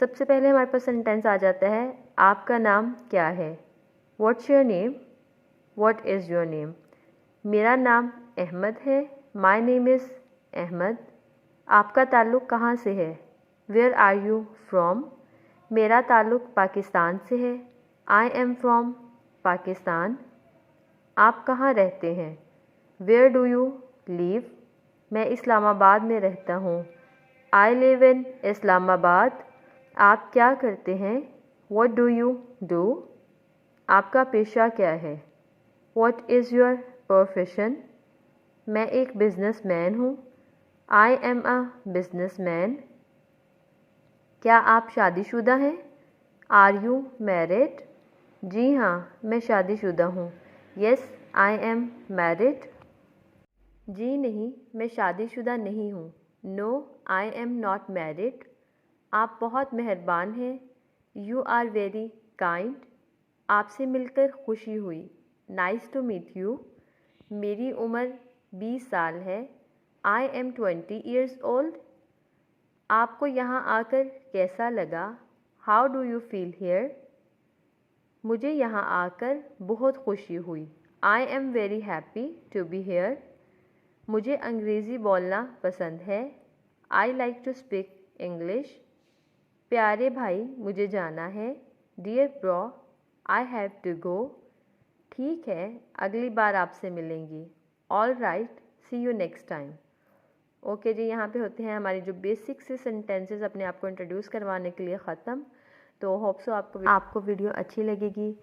सबसे पहले हमारे पास सेंटेंस आ जाता है आपका नाम क्या है। What's your name, what is your name. मेरा नाम अहमद है, माई नेम इज़ अहमद। आपका ताल्लुक़ कहाँ से है, वेयर आर यू फ्रॉम। मेरा ताल्लुक़ पाकिस्तान से है, आई एम फ्रॉम पाकिस्तान। आप कहाँ रहते हैं, वेयर डू यू लिव। मैं इस्लामाबाद में रहता हूँ, आई लिव इन इस्लामाबाद। आप क्या करते हैं, व्हाट डू यू डू। आपका पेशा क्या है, व्हाट इज़ योर प्रोफेशन। मैं एक बिजनेसमैन हूँ, आई एम अ बिजनेसमैन। क्या आप शादीशुदा हैं, आर यू मैरिड। जी हाँ, मैं शादीशुदा हूँ, येस आई एम मैरिड। जी नहीं, मैं शादीशुदा नहीं हूँ, no I am not married. आप बहुत मेहरबान हैं, यू आर वेरी काइंड। आपसे मिलकर खुशी हुई, नाइस टू मीट यू। मेरी उम्र 20 साल है, आई एम 20 ईयर्स ओल्ड। आपको यहाँ आकर कैसा लगा, how do you feel here. मुझे यहाँ आकर बहुत खुशी हुई, I am very happy to be here. मुझे अंग्रेज़ी बोलना पसंद है, I like to speak English. प्यारे भाई मुझे जाना है, dear bro I have to go. ठीक है, अगली बार आपसे मिलेंगी, all right see you next time. Okay ji, यहाँ पे होते हैं हमारी जो बेसिक से सेंटेंसेस अपने आप को इंट्रोड्यूस करवाने के लिए ख़त्म। तो होप सो आपको वीडियो अच्छी लगेगी।